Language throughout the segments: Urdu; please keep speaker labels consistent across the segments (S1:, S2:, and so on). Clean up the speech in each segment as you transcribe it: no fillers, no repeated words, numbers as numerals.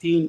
S1: 3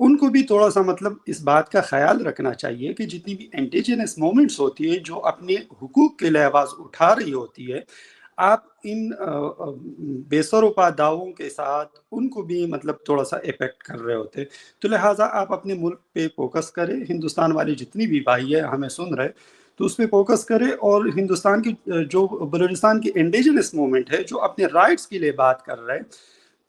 S1: ان کو بھی تھوڑا سا مطلب اس بات کا خیال رکھنا چاہیے کہ جتنی بھی انڈیجنس موومنٹس ہوتی ہے جو اپنے حقوق کے لیے آواز اٹھا رہی ہوتی ہے، آپ ان بے سر و پا دعووں کے ساتھ ان کو بھی مطلب تھوڑا سا افیکٹ کر رہے ہوتے. تو لہٰذا آپ اپنے ملک پہ فوکس کریں. ہندوستان والے جتنی بھی بھائی ہیں ہمیں سن رہے تو اس پہ فوکس کرے، اور ہندوستان کی جو بلوچستان کی انڈیجنس موومنٹ ہے جو اپنے رائٹس کے لیے بات کر رہے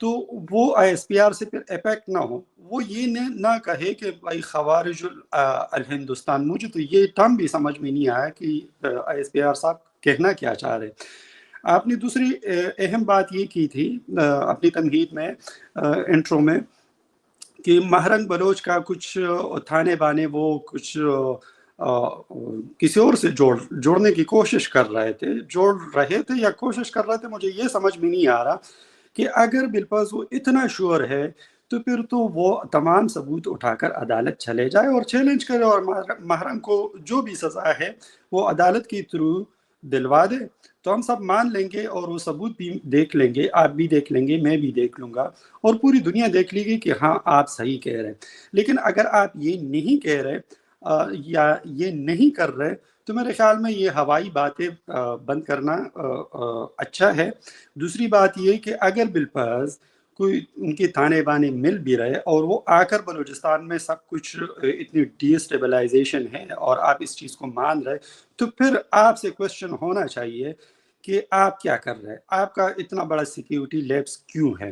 S1: تو وہ آئی ایس پی آر سے پھر افیکٹ نہ ہو. وہ یہ نہ کہے کہ بھائی خوارج الہندوستان. مجھے تو یہ ٹرم بھی سمجھ میں نہیں آیا کہ آئی ایس پی آر صاحب کہنا کیا چاہ رہے. آپ نے دوسری اہم بات یہ کی تھی اپنی تمہید میں انٹرو میں کہ مہرنگ بلوچ کا کچھ تھانے بانے وہ کچھ کسی اور سے جوڑنے کی کوشش کر رہے تھے یا کوشش کر رہے تھے. مجھے یہ سمجھ میں نہیں آ رہا کہ اگر بالفرض وہ اتنا شور ہے تو پھر تو وہ تمام ثبوت اٹھا کر عدالت چلے جائے اور چیلنج کرے، اور محرم کو جو بھی سزا ہے وہ عدالت کے تھرو دلوا دے تو ہم سب مان لیں گے، اور وہ ثبوت بھی دیکھ لیں گے، آپ بھی دیکھ لیں گے، میں بھی دیکھ لوں گا، اور پوری دنیا دیکھ لے گی کہ ہاں آپ صحیح کہہ رہے. لیکن اگر آپ یہ نہیں کہہ رہے یا یہ نہیں کر رہے تو میرے خیال میں یہ ہوائی باتیں بند کرنا اچھا ہے. دوسری بات یہ کہ اگر بالفرض کوئی ان کے تھانے بانے مل بھی رہے اور وہ آ کر بلوچستان میں سب کچھ اتنی ڈی اسٹیبلائزیشن ہے اور آپ اس چیز کو مان رہے تو پھر آپ سے کوشچن ہونا چاہیے کہ آپ کیا کر رہے ہیں، آپ کا اتنا بڑا سیکیورٹی لیپس کیوں ہے.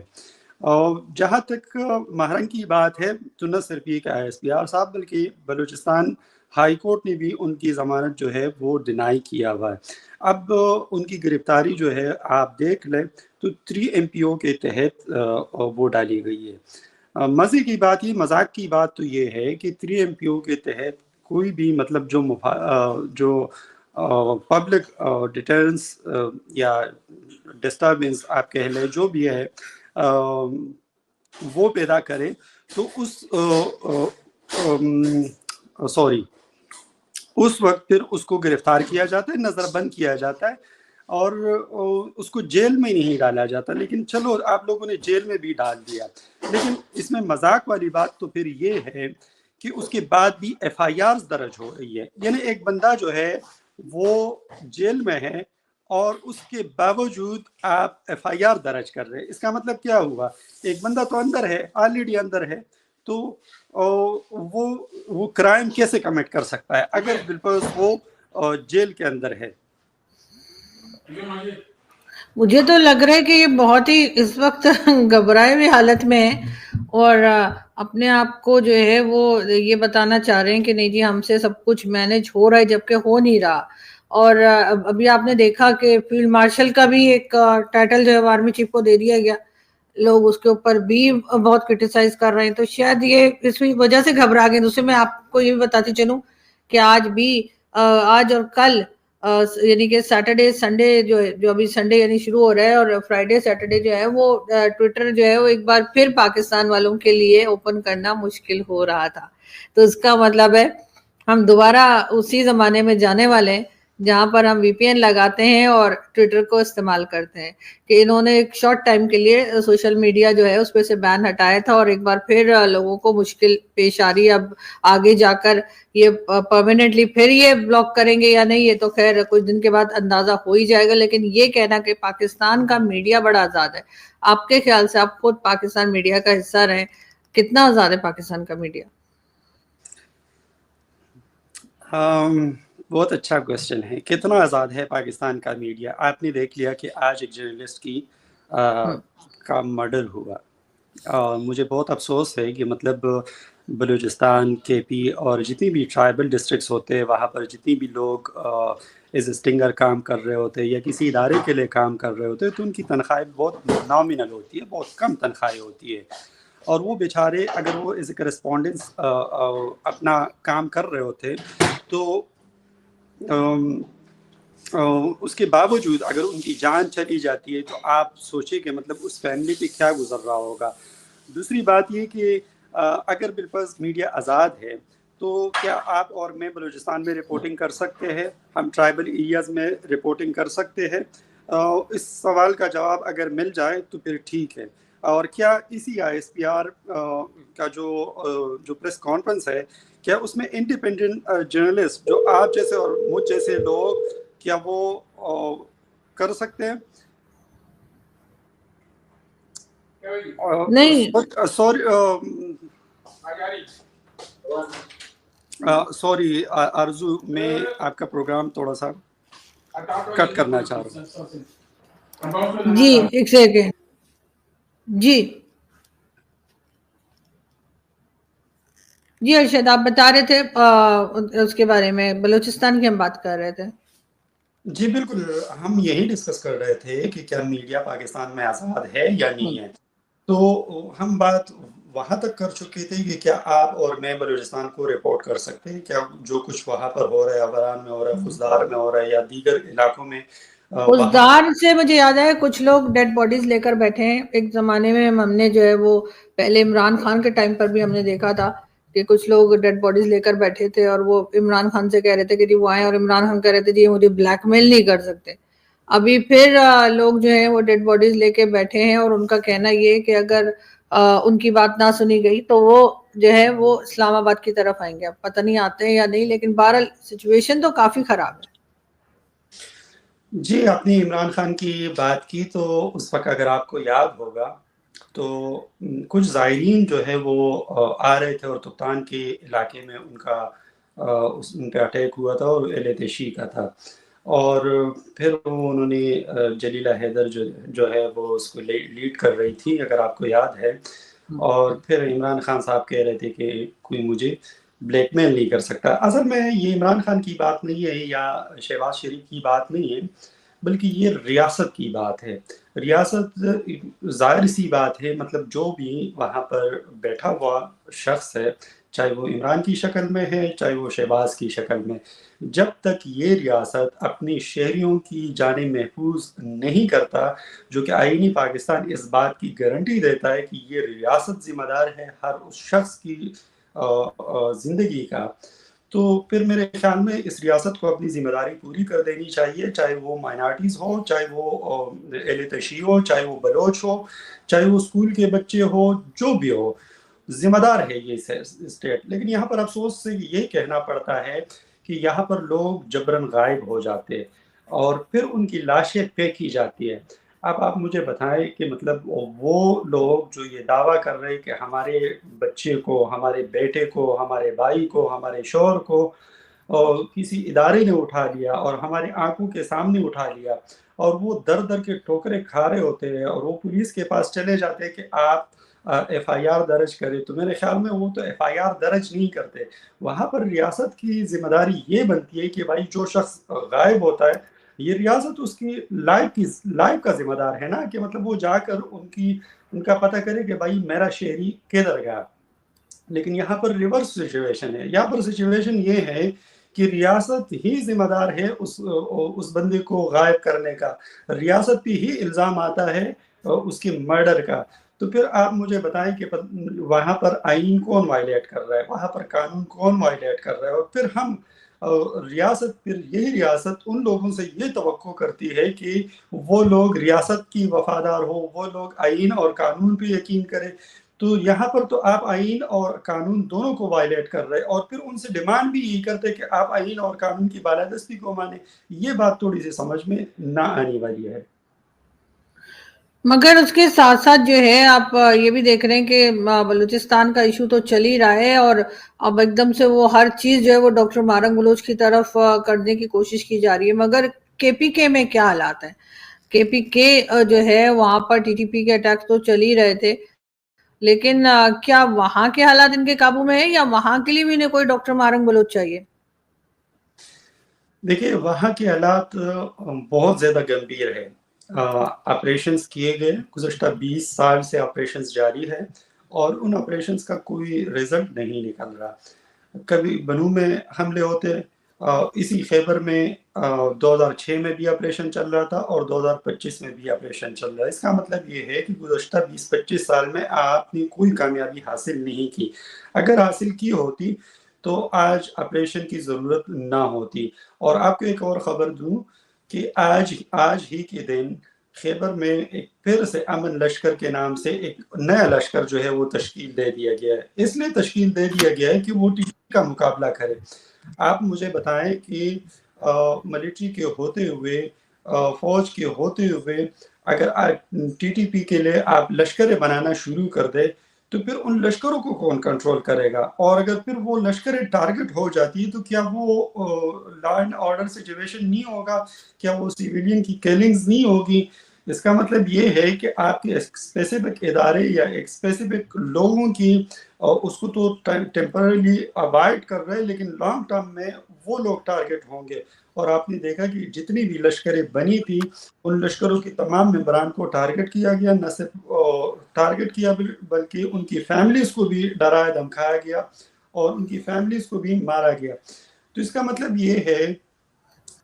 S1: اور جہاں تک مہرنگ کی بات ہے تو نہ صرف یہ کہ آئی ایس پی آر صاحب بلکہ بلوچستان ہائی کورٹ نے بھی ان کی ضمانت جو ہے وہ ڈینائی کیا ہوا ہے. اب ان کی گرفتاری جو ہے آپ دیکھ لیں تو 3 MPO کے تحت وہ ڈالی گئی ہے. مزے کی بات یہ مذاق کی بات تو یہ ہے کہ 3 MPO کے تحت کوئی بھی مطلب جو پبلک ڈیٹرنس یا ڈسٹربنس آپ کہہ لیں جو بھی ہے وہ پیدا کرے تو اس وقت پھر اس کو گرفتار کیا جاتا ہے، نظر بند کیا جاتا ہے اور اس کو جیل میں نہیں ڈالا جاتا. لیکن چلو آپ لوگوں نے جیل میں بھی ڈال دیا. لیکن اس میں مذاق والی بات تو پھر یہ ہے کہ اس کے بعد بھی FIRs درج ہو رہی ہے. یعنی ایک بندہ جو ہے وہ جیل میں ہے اور اس کے باوجود آپ FIR درج کر رہے. اس کا مطلب کیا ہوا؟ ایک بندہ تو اندر ہے، آلریڈی اندر ہے، تو وہ کرائم کیسے کمٹ کر سکتا ہے اگر بالکل وہ جیل کے اندر ہے؟
S2: مجھے تو لگ رہا ہے کہ یہ بہت ہی اس وقت گھبرائے ہوئی حالت میں ہے اور اپنے آپ کو جو ہے وہ یہ بتانا چاہ رہے ہیں کہ نہیں جی ہم سے سب کچھ مینج ہو رہا ہے، جبکہ ہو نہیں رہا. اور ابھی آپ نے دیکھا کہ فیلڈ مارشل کا بھی ایک ٹائٹل جو ہے آرمی چیف کو دے دیا گیا. لوگ اس کے اوپر بھی بہت کرٹیسائز کر رہے ہیں، تو شاید یہ اس وجہ سے گھبرا گئے. دوسرے میں آپ کو یہ بھی بتاتی چلوں کہ آج اور کل یعنی کہ سیٹرڈے سنڈے جو ابھی سنڈے یعنی شروع ہو رہا ہے اور فرائیڈے سیٹرڈے جو ہے وہ ٹویٹر جو ہے وہ ایک بار پھر پاکستان والوں کے لیے اوپن کرنا مشکل ہو رہا تھا. تو اس کا مطلب ہے ہم دوبارہ اسی زمانے میں جانے والے ہیں جہاں پر ہم VPN لگاتے ہیں اور ٹویٹر کو استعمال کرتے ہیں. کہ انہوں نے ایک شارٹ ٹائم کے لیے سوشل میڈیا جو ہے اس پہ سے بین ہٹایا تھا اور ایک بار پھر لوگوں کو مشکل پیش آ رہی ہے. اب آگے جا کر یہ پرماننٹلی پھر یہ بلاک کریں گے یا نہیں یہ تو خیر کچھ دن کے بعد اندازہ ہو ہی جائے گا. لیکن یہ کہنا کہ پاکستان کا میڈیا بڑا آزاد ہے، آپ کے خیال سے آپ خود پاکستان میڈیا کا حصہ رہے، کتنا آزاد ہے پاکستان کا میڈیا؟
S1: بہت اچھا کوشچن ہے، کتنا آزاد ہے پاکستان کا میڈیا. آپ نے دیکھ لیا کہ آج ایک جرنلسٹ کی کا مرڈر ہوا. مجھے بہت افسوس ہے کہ مطلب بلوچستان KP اور جتنی بھی ٹرائبل ڈسٹرکٹس ہوتے ہیں وہاں پر جتنی بھی لوگ ایز اے اسٹنگر کام کر رہے ہوتے یا کسی ادارے کے لیے کام کر رہے ہوتے تو ان کی تنخواہیں بہت نامنل ہوتی ہے، بہت کم تنخواہیں ہوتی ہے. اور وہ بیچارے اگر وہ ایز اے کرسپونڈنس اپنا کام کر رہے ہوتے تو اس کے باوجود اگر ان کی جان چلی جاتی ہے تو آپ سوچیں کہ مطلب اس فیملی پہ کیا گزر رہا ہوگا. دوسری بات یہ کہ اگر بالفرض میڈیا آزاد ہے تو کیا آپ اور میں بلوچستان میں رپورٹنگ کر سکتے ہیں؟ ہم ٹرائبل ایریاز میں رپورٹنگ کر سکتے ہیں؟ اس سوال کا جواب اگر مل جائے تو پھر ٹھیک ہے. اور کیا اسی ISPR کا جو پریس کانفرنس ہے، کیا اس میں انڈیپینڈنٹ جرنلسٹ جو آپ جیسے اور مجھ جیسے لوگ کیا وہ کر سکتے ہیں؟
S2: نہیں
S1: سوری آرزو، میں آپ کا پروگرام تھوڑا سا کٹ کرنا چاہ رہا ہوں.
S2: جی ایک سیکنڈ. جی ارشد آپ بتا رہے تھے اس کے بارے میں، بلوچستان کی ہم بات کر رہے تھے.
S1: جی بالکل، ہم یہی ڈسکس کر رہے تھے کہ کیا میڈیا پاکستان میں آزاد ہے یا نہیں ہے. تو ہم بات وہاں تک کر چکے تھے کہ کیا آپ اور میں بلوچستان کو رپورٹ کر سکتے ہیں، کیا جو کچھ وہاں پر ہو رہا ہے، ابران میں ہو رہا ہے، خزدار میں ہو رہا ہے یا دیگر علاقوں میں.
S2: خزدار سے مجھے یاد ہے کچھ لوگ ڈیڈ باڈیز لے کر بیٹھے ہیں. ایک زمانے میں ہم نے جو ہے وہ پہلے عمران خان کے ٹائم پر بھی ہم نے دیکھا تھا کہ کچھ لوگ ڈیڈ باڈیز لے کر بیٹھے تھے اور وہ عمران خان سے کہہ رہے تھے کہ جی وہ آئیں، اور عمران خان کہہ رہے تھے جی مجھے بلیک میل نہیں کر سکتے. ابھی پھر لوگ جو ہیں وہ ڈیڈ باڈیز لے کے بیٹھے ہیں اور ان کا کہنا یہ کہ اگر ان کی بات نہ سنی گئی تو وہ جو ہے وہ اسلام آباد کی طرف آئیں گے. اب پتہ نہیں آتے ہیں یا نہیں، لیکن بہرحال سچویشن تو کافی خراب ہے.
S1: جی آپ نے عمران خان کی بات کی تو اس وقت اگر آپ کو یاد ہوگا تو کچھ زائرین جو ہے وہ آ رہے تھے اور تفتان کے علاقے میں ان پہ اٹیک ہوا تھا اور اہل شیعہ کا تھا، اور پھر انہوں نے جلیلہ حیدر جو ہے وہ اس کو لیڈ کر رہی تھی اگر آپ کو یاد ہے. اور پھر عمران خان صاحب کہہ رہے تھے کہ کوئی مجھے بلیک میل نہیں کر سکتا. اصل میں یہ عمران خان کی بات نہیں ہے یا شہباز شریف کی بات نہیں ہے، بلکہ یہ ریاست کی بات ہے. ریاست ظاہر سی بات ہے، مطلب جو بھی وہاں پر بیٹھا ہوا شخص ہے، چاہے وہ عمران کی شکل میں ہے چاہے وہ شہباز کی شکل میں، جب تک یہ ریاست اپنی شہریوں کی جانیں محفوظ نہیں کرتا، جو کہ آئینی پاکستان اس بات کی گارنٹی دیتا ہے کہ یہ ریاست ذمہ دار ہے ہر اس شخص کی زندگی کا، تو پھر میرے خیال میں اس ریاست کو اپنی ذمہ داری پوری کر دینی چاہیے، چاہے وہ مائنارٹیز ہو، چاہے وہ اہل تشیع ہو، چاہے وہ بلوچ ہو، چاہے وہ اسکول کے بچے ہو، جو بھی ہو، ذمہ دار ہے یہ اسٹیٹ. لیکن یہاں پر افسوس سے یہ کہنا پڑتا ہے کہ یہاں پر لوگ جبراً غائب ہو جاتے اور پھر ان کی لاشیں پھینکی جاتی ہے. اب آپ مجھے بتائیں کہ مطلب وہ لوگ جو یہ دعویٰ کر رہے ہیں کہ ہمارے بچے کو، ہمارے بیٹے کو، ہمارے بھائی کو، ہمارے شوہر کو کسی ادارے نے اٹھا لیا اور ہماری آنکھوں کے سامنے اٹھا لیا، اور وہ در در کے ٹھوکریں کھا رہے ہوتے ہیں اور وہ پولیس کے پاس چلے جاتے ہیں کہ آپ FIR درج کریں، تو میرے خیال میں وہ تو FIR درج نہیں کرتے. وہاں پر ریاست کی ذمہ داری یہ بنتی ہے کہ بھائی جو شخص غائب ہوتا ہے، یہ ریاست اس کی لائف کا ذمہ دار ہے نا، کہ مطلب وہ جا کر ان کا پتہ کرے کہ بھائی میرا شہری کدھر گیا. لیکن یہاں پر ریورس سچویشن ہے. یہاں پر سچویشن یہ ہے کہ ریاست ہی ذمہ دار ہے اس بندے کو غائب کرنے کا، ریاست پہ ہی الزام آتا ہے اس کی مرڈر کا. تو پھر آپ مجھے بتائیں کہ وہاں پر آئین کون وائلیٹ کر رہا ہے، وہاں پر قانون کون وائلیٹ کر رہا ہے، اور پھر ہم یہی ریاست ان لوگوں سے یہ توقع کرتی ہے کہ وہ لوگ ریاست کی وفادار ہو، وہ لوگ آئین اور قانون پہ یقین کرے. تو یہاں پر تو آپ آئین اور قانون دونوں کو وائلیٹ کر رہے اور پھر ان سے ڈیمانڈ بھی یہی کرتے کہ آپ آئین اور قانون کی بالادستی کو مانیں. یہ بات تھوڑی سی سمجھ میں نہ آنے والی ہے.
S2: مگر اس کے ساتھ ساتھ جو ہے آپ یہ بھی دیکھ رہے ہیں کہ بلوچستان کا ایشو تو چل ہی رہا ہے، اور اب ایک دم سے وہ ہر چیز جو ہے وہ ڈاکٹر مارنگ بلوچ کی طرف کرنے کی کوشش کی جا رہی ہے. مگر KPK میں کیا حالات ہیں؟ KPK جو ہے وہاں پر TTP کے اٹیک تو چل ہی رہے تھے، لیکن کیا وہاں کے حالات ان کے قابو میں ہے، یا وہاں کے لیے بھی انہیں کوئی ڈاکٹر مارنگ بلوچ چاہیے؟
S1: دیکھیے وہاں کے حالات بہت زیادہ گمبھیر ہے. آپریشنز کیے گئے، گزشتہ 20 سال سے آپریشنز جاری ہے اور ان آپریشنز کا کوئی رزلٹ نہیں نکل رہا. کبھی بنو میں حملے ہوتے، اسی خیبر میں 2006 میں بھی آپریشن چل رہا تھا اور 2025 میں بھی آپریشن چل رہا ہے. اس کا مطلب یہ ہے کہ گزشتہ 20-25 سال میں آپ نے کوئی کامیابی حاصل نہیں کی. اگر حاصل کی ہوتی تو آج آپریشن کی ضرورت نہ ہوتی. اور آپ کو ایک اور خبر دوں کہ آج ہی کے دن خیبر میں ایک پھر سے امن لشکر کے نام سے ایک نیا لشکر جو ہے وہ تشکیل دے دیا گیا ہے. اس لیے تشکیل دے دیا گیا ہے کہ وہ ٹی ٹی پی کا مقابلہ کرے. آپ مجھے بتائیں کہ ملٹری کے ہوتے ہوئے فوج کے ہوتے ہوئے اگر ٹی ٹی پی کے لیے آپ لشکریں بنانا شروع کر دے تو پھر ان لشکروں کو کون کنٹرول کرے گا؟ اور اگر پھر وہ لشکریں ٹارگٹ ہو جاتی ہے تو کیا وہ لا اینڈ آرڈر سچویشن نہیں ہوگا؟ کیا وہ سیویلین کی کلنگز نہیں ہوگی؟ اس کا مطلب یہ ہے کہ آپ کے اسپیسیفک ادارے یا ایک اسپیسیفک لوگوں کی اس کو تو ٹیمپرریلی اوائڈ کر رہے ہیں، لیکن لانگ ٹرم میں وہ لوگ ٹارگٹ ہوں گے. اور آپ نے دیکھا کہ جتنی بھی لشکریں بنی تھی ان لشکروں کی تمام ممبران کو ٹارگٹ کیا گیا، نہ صرف ٹارگٹ کیا بلکہ ان کی فیملیز کو بھی ڈرایا دھمکایا گیا اور ان کی فیملیز کو بھی مارا گیا. تو اس کا مطلب یہ ہے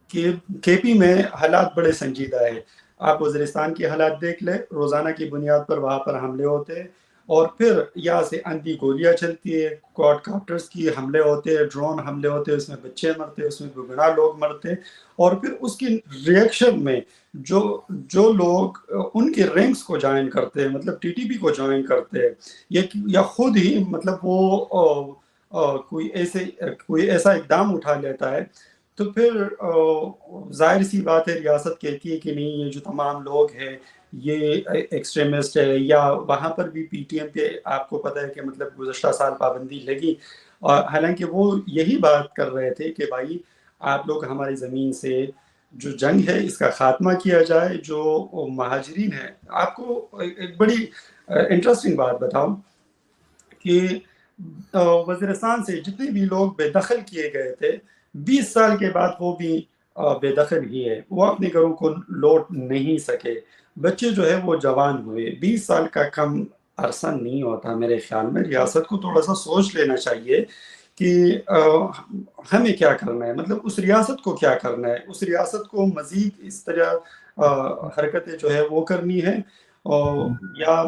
S1: کہ کے پی میں حالات بڑے سنجیدہ ہے. آپ وزیرستان کے حالات دیکھ لیں، روزانہ کی بنیاد پر وہاں پر حملے ہوتے ہیں اور پھر یہاں سے اندھی گولیاں چلتی ہے، کوڈ کاپٹرز کی حملے ہوتے ہیں، ڈرون حملے ہوتے ہیں، اس میں بچے مرتے ہیں، اس میں بے گناہ لوگ مرتے ہیں. اور پھر اس کی ریئیکشن میں جو لوگ ان کے رینکس کو جوائن کرتے ہیں، مطلب ٹی ٹی پی کو جوائن کرتے ہیں یا خود ہی مطلب وہ کوئی ایسا اقدام اٹھا لیتا ہے، تو پھر ظاہر سی بات ہے ریاست کہتی ہے کہ نہیں، یہ جو تمام لوگ ہیں یہ ایکسٹریمسٹ ہے. یا وہاں پر بھی پی ٹی ایم پہ آپ کو پتہ ہے کہ مطلب گزشتہ سال پابندی لگی، اور حالانکہ وہ یہی بات کر رہے تھے کہ بھائی آپ لوگ ہماری زمین سے جو جنگ ہے اس کا خاتمہ کیا جائے. جو مہاجرین ہیں، آپ کو ایک بڑی انٹرسٹنگ بات بتاؤں کہ وزیرستان سے جتنے بھی لوگ بے دخل کیے گئے تھے 20 سال کے بعد وہ بھی بے دخل ہی ہے، وہ اپنے گھروں کو لوٹ نہیں سکے. بچے جو ہے وہ جوان ہوئے. 20 سال کا کم عرصہ نہیں ہوتا میرے خیال میں. ریاست کو تھوڑا سا سوچ لینا چاہیے کہ ہمیں کیا کرنا ہے، مطلب اس ریاست کو کیا کرنا ہے. اس ریاست کو مزید اس طرح حرکتیں جو ہے وہ کرنی ہے یا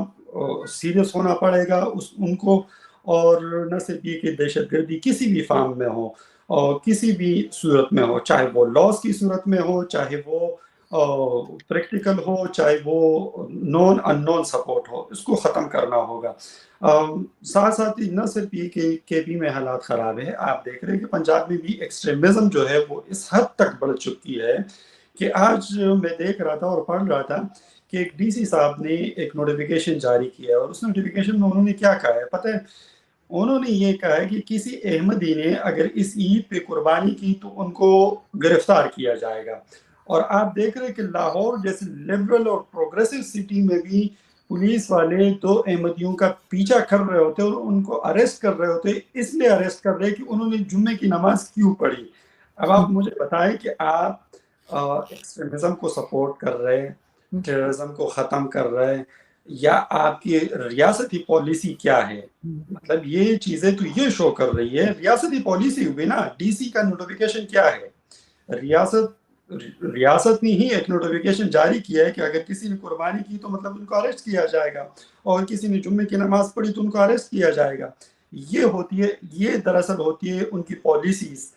S1: سیریس ہونا پڑے گا ان کو. اور نہ صرف یہ کہ دہشت گردی کسی بھی فارم میں ہو اور کسی بھی صورت میں ہو، چاہے وہ لاس کی صورت میں ہو، چاہے وہ پریکٹیکل ہو، چاہے وہ نون ان نون سپورٹ ہو، اس کو ختم کرنا ہوگا. ساتھ ساتھ ہی نہ صرف یہ کہ کے پی میں حالات خراب ہے، آپ دیکھ رہے ہیں کہ پنجاب میں بھی ایکسٹریمزم جو ہے وہ اس حد تک بڑھ چکی ہے کہ آج میں دیکھ رہا تھا اور پڑھ رہا تھا کہ ایک ڈی سی صاحب نے ایک نوٹیفیکیشن جاری کیا ہے، اور اس نوٹیفیکیشن میں انہوں نے کیا کہا ہے پتہ ہے؟ انہوں نے یہ کہا ہے کہ کسی احمدی نے اگر اس عید پہ قربانی کی تو ان کو گرفتار کیا جائے گا. اور آپ دیکھ رہے ہیں کہ لاہور جیسے لبرل اور پروگریسو سٹی میں بھی پولیس والے 2 احمدیوں کا پیچھا کر رہے ہوتے اور ان کو اریسٹ کر رہے ہوتے. اس لیے اریسٹ کر رہے کہ انہوں نے جمعے کی نماز کیوں پڑھی. اب آپ مجھے بتائیں کہ آپ ایکسٹریمزم کو سپورٹ کر رہے ہیں، ٹیررزم کو ختم کر رہے ہیں، یا آپ کی ریاستی پالیسی کیا ہے؟ مطلب یہ چیزیں تو یہ شو کر رہی ہے. ریاستی پالیسی ہوئی نا، ڈی سی کا نوٹیفیکیشن کیا ہے؟ ریاست نے ہی ایک نوٹیفیکیشن جاری کیا ہے کہ اگر کسی نے قربانی کی تو مطلب ان کو اریسٹ کیا جائے گا، اور کسی نے جمعے کی نماز پڑھی تو ان کو اریسٹ کیا جائے گا. یہ دراصل ہوتی ہے ان کی پالیسیز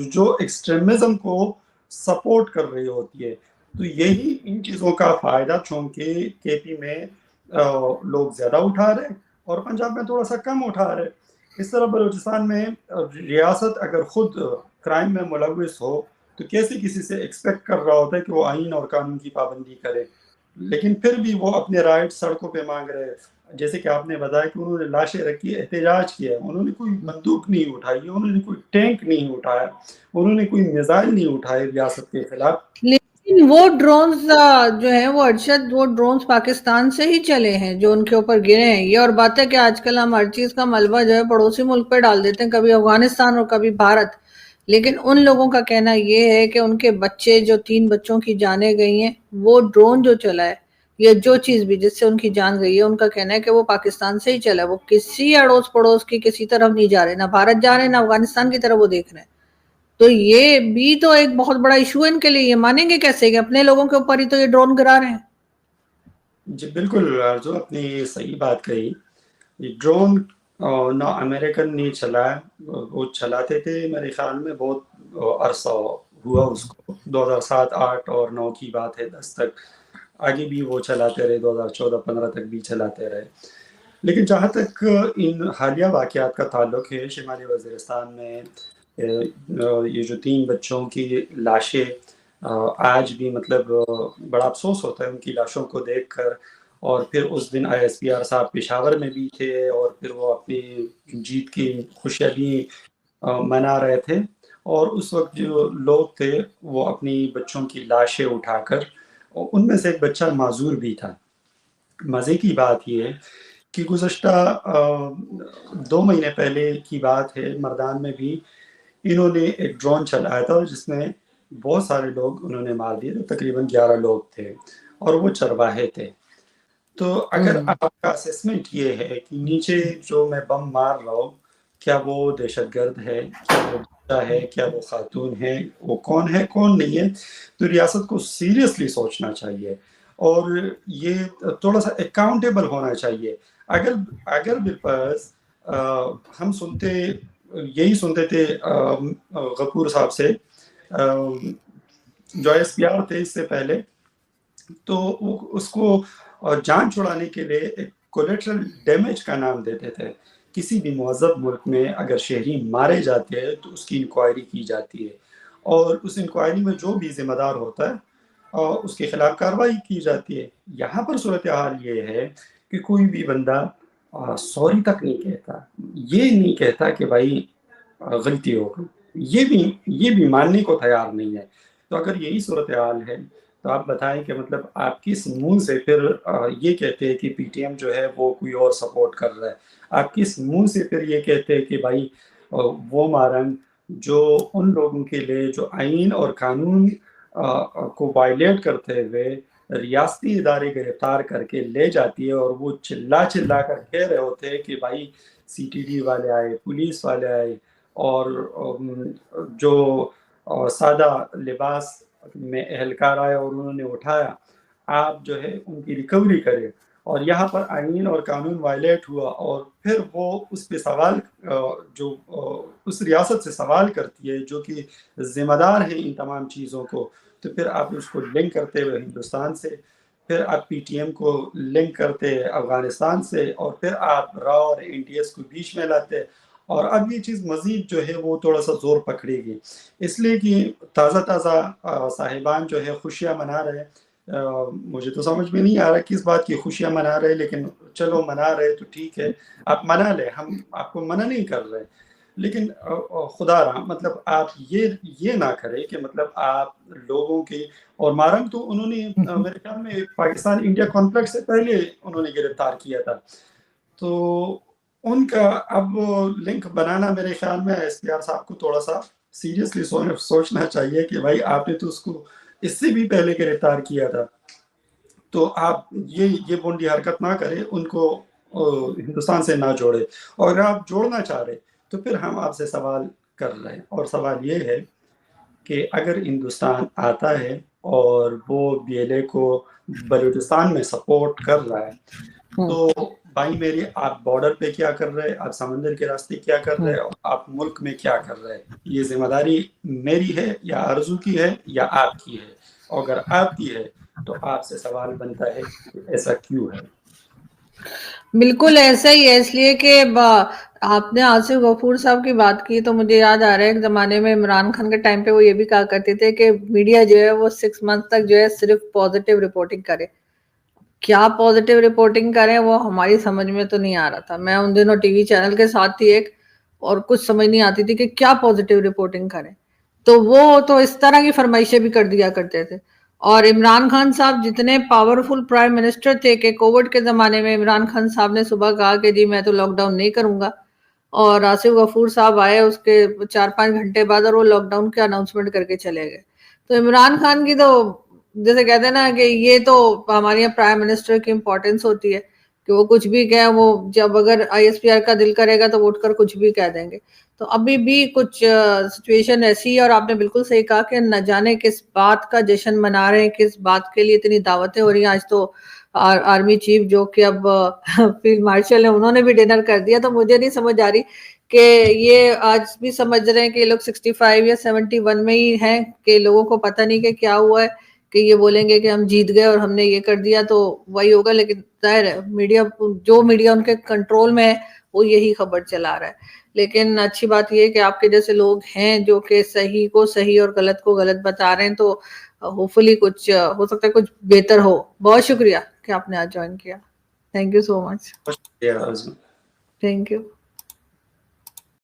S1: جو ایکسٹریمزم کو سپورٹ کر رہی ہوتی ہے. تو یہی ان چیزوں کا فائدہ چونکہ کے پی میں لوگ زیادہ اٹھا رہے اور پنجاب میں تھوڑا سا کم اٹھا رہے. اس طرح بلوچستان میں ریاست اگر خود کرائم میں ملوث ہو تو کیسے کسی سے ایکسپیکٹ کر رہا ہوتا ہے کہ وہ آئین اور قانون کی پابندی کرے، لیکن پھر بھی وہ اپنے رائٹ سڑکوں پہ مانگ رہے. جیسے کہ آپ نے بتایا کہ انہوں نے لاشیں رکھی، احتجاج کیا، انہوں نے کوئی بندوق نہیں اٹھائی، انہوں نے کوئی ٹینک نہیں اٹھایا، انہوں نے کوئی میزائل نہیں اٹھائے ریاست کے خلاف.
S2: لیکن وہ ڈرونز جو ہیں وہ ارشد، وہ ڈرونز پاکستان سے ہی چلے ہیں جو ان کے اوپر گرے ہیں. یہ اور بات ہے کہ آج کل ہم ہر چیز کا ملبہ جو ہے پڑوسی ملک پہ ڈال دیتے ہیں، کبھی افغانستان اور کبھی بھارت. لیکن ان لوگوں کا کہنا یہ ہے کہ ان کے بچے، جو 3 بچوں کی جانیں گئی ہیں، وہ ڈرون جو چلا ہے یا جو چیز بھی جس سے ان کی جان گئی ہے، ان کا کہنا ہے کہ وہ پاکستان سے ہی چلا ہے. وہ کسی اڑوس پڑوس کی کسی طرف نہیں جا رہے، نہ بھارت جا رہے، نہ افغانستان کی طرف وہ دیکھ رہے ہیں. تو یہ بھی تو ایک بہت بڑا ایشو ہے ان کے لیے. یہ مانیں گے کیسے کہ اپنے لوگوں کے اوپر ہی تو یہ ڈرون گرا رہے ہیں؟
S1: جی بالکل آرزو، اپنی صحیح بات کہی. یہ ڈرون نہ امریکن نے چلایا، وہ چلاتے تھے میرے خیال میں بہت عرصہ ہوا اس کو، 2007 8 اور 9 کی بات ہے 10 تک. آگے بھی وہ چلاتے رہے، 2014-15 تک بھی چلاتے رہے. لیکن جہاں تک ان حالیہ واقعات کا تعلق ہے، شمالی وزیرستان میں یہ جو 3 بچوں کی لاشیں آج بھی مطلب بڑا افسوس ہوتا ہے ان کی لاشوں کو دیکھ کر. اور پھر اس دن ISPR صاحب پشاور میں بھی تھے، اور پھر وہ اپنی جیت کی خوشیاں بھی منا رہے تھے. اور اس وقت جو لوگ تھے وہ اپنی بچوں کی لاشیں اٹھا کر، ان میں سے ایک بچہ معذور بھی تھا. مزے کی بات یہ ہے کہ گزشتہ 2 مہینے پہلے کی بات ہے، مردان میں بھی انہوں نے ایک ڈرون چلایا تھا جس میں بہت سارے لوگ انہوں نے مار دیے. تقریباً 11 لوگ تھے اور وہ چرواہے تھے. تو اگر آپ کا اسیسمنٹ یہ ہے کہ نیچے جو میں بم مار رہا ہوں، کیا وہ دہشت گرد ہے، کیا وہ بچہ ہے، کیا وہ خاتون ہے، وہ کون ہے کون نہیں ہے، تو ریاست کو سیریسلی سوچنا چاہیے اور یہ تھوڑا سا اکاؤنٹیبل ہونا چاہیے. اگر بالفرض ہم یہی سنتے تھے غفور صاحب سے، جو ISPR تھے اس سے پہلے، تو اس کو جان چھڑانے کے لیے ایک کولیٹرل ڈیمیج کا نام دیتے تھے. کسی بھی مہذب ملک میں اگر شہری مارے جاتے ہیں تو اس کی انکوائری کی جاتی ہے، اور اس انکوائری میں جو بھی ذمہ دار ہوتا ہے اس کے خلاف کارروائی کی جاتی ہے. یہاں پر صورتحال یہ ہے کہ کوئی بھی بندہ سوری تک نہیں کہتا، یہ نہیں کہتا کہ بھائی غلطی ہو گئی، یہ بھی ماننے کو تیار نہیں ہے. تو اگر یہی صورتحال ہے تو آپ بتائیں کہ مطلب آپ کس منہ سے پھر یہ کہتے ہیں کہ PTM جو ہے وہ کوئی اور سپورٹ کر رہا ہے؟ آپ کس منہ سے پھر یہ کہتے ہیں کہ بھائی وہ مارنگ جو ان لوگوں کے لیے جو آئین اور قانون کو وائلیٹ کرتے ہوئے ریاستی ادارے گرفتار کر کے لے جاتی ہے، اور وہ چلا کر کہہ رہے ہوتے ہیں کہ بھائی CTD والے آئے، پولیس والے آئے، اور جو سادہ لباس میں اہلکار آئے اور انہوں نے اٹھایا، آپ جو ہے ان کی ریکوری کرے. اور یہاں پر آئین اور قانون وائلیٹ ہوا، اور پھر وہ اس پہ سوال جو اس ریاست سے سوال کرتی ہے جو کہ ذمہ دار ہے ان تمام چیزوں کو، تو پھر آپ اس کو لنک کرتے ہوئے ہندوستان سے، پھر آپ PTM کو لنک کرتے افغانستان سے، اور پھر آپ را اور NTS کو بیچ میں لاتے. اور اب یہ چیز مزید جو ہے وہ تھوڑا سا زور پکڑے گی، اس لیے کہ تازہ صاحبان جو ہے خوشیاں منا رہے. مجھے تو سمجھ میں نہیں آ رہا کس بات کی خوشیاں منا رہے، لیکن چلو منا رہے تو ٹھیک ہے، آپ منا لیں، ہم آپ کو منع نہیں کر رہے. لیکن خدا رحم مطلب آپ یہ نہ کرے کہ مطلب آپ لوگوں کی، اور مارنگ تو انہوں نے میرے خیال میں پاکستان انڈیا کانفلکٹ سے پہلے انہوں نے گرفتار کیا تھا. تو ان کا اب لنک بنانا میرے خیال میں ISPR صاحب کو تھوڑا سا سیریسلی سوچنا چاہیے کہ بھائی آپ نے تو اس کو اس سے بھی پہلے گرفتار کیا تھا. تو آپ یہ بونڈی حرکت نہ کرے، ان کو ہندوستان سے نہ جوڑے. اور اگر آپ جوڑنا چاہ رہے تو پھر ہم آپ سے سوال کر رہے ہیں، اور سوال یہ ہے کہ اگر ہندوستان آتا ہے اور وہ BLA کو بلوچستان میں سپورٹ کر رہا ہے، تو بھائی میری آپ بارڈر پہ کیا کر رہے، آپ سمندر کے راستے کیا کر رہے، اور آپ ملک میں کیا کر رہے؟ یہ ذمہ داری میری ہے یا آرزو کی ہے یا آپ کی ہے؟ اور اگر آپ کی ہے تو آپ سے سوال بنتا ہے کہ ایسا کیوں ہے؟
S2: بالکل ایسا ہی ہے، اس لیے کہ آپ نے آصف غفور صاحب کی بات کی تو مجھے یاد آ رہا ہے ایک زمانے میں عمران خان کے ٹائم پہ وہ یہ بھی کہا کرتے تھے کہ میڈیا جو ہے وہ 6 منتھ تک جو ہے صرف پازیٹیو رپورٹنگ کرے. کیا پازیٹیو رپورٹنگ کریں وہ ہماری سمجھ میں تو نہیں آ رہا تھا. میں ان دنوں TV چینل کے ساتھ تھی ایک، اور کچھ سمجھ نہیں آتی تھی کہ کیا پازیٹیو رپورٹنگ کریں. تو وہ تو اس طرح کی فرمائشیں بھی کر دیا کرتے تھے. اور عمران خان صاحب جتنے پاورفل پرائم منسٹر تھے کہ کووڈ کے زمانے میں عمران خان صاحب نے صبح کہا کہ جی میں تو لاک ڈاؤن نہیں کروں گا، اور آصف غفور صاحب آئے اس کے 4-5 گھنٹے بعد اور وہ لاک ڈاؤن کے اناؤنسمنٹ کر کے چلے گئے. تو عمران خان کی تو جیسے کہتے ہیں نا کہ یہ تو ہمارے یہاں پرائم منسٹر کی امپورٹنس ہوتی ہے کہ وہ کچھ بھی کہیں، وہ جب اگر ISPR کا دل کرے گا تو وہ اٹھ کر کچھ بھی کہہ دیں گے. تو ابھی بھی کچھ سچویشن ایسی ہے، اور آپ نے بالکل صحیح کہا کہ نہ جانے کس بات کا جشن منا رہے ہیں، کس بات کے لیے اتنی دعوتیں ہو رہی ہیں. آج تو آرمی چیف جو کہ اب فیلڈ مارشل ہیں انہوں نے بھی ڈنر کر دیا. تو مجھے نہیں سمجھ آ رہی کہ یہ آج بھی سمجھ رہے ہیں کہ یہ لوگ 65 یا 71 میں ہی ہیں کہ لوگوں کو پتہ نہیں کہ کیا ہوا ہے، کہ یہ بولیں گے کہ ہم جیت گئے اور ہم نے یہ کر دیا تو وہی ہوگا. لیکن ظاہر ہے میڈیا ان کے کنٹرول میں ہے وہ یہی خبر چلا رہا ہے. لیکن اچھی بات یہ ہے کہ آپ کے جیسے لوگ ہیں جو کہ صحیح کو صحیح اور غلط کو غلط بتا رہے ہیں, تو ہوپ فلی کچھ ہو سکتا ہے کچھ بہتر ہو. بہت شکریہ کہ آپ نے آج جوائن کیا. تھینک یو سو مچ.
S1: شکریہ ارزو.
S2: Thank you.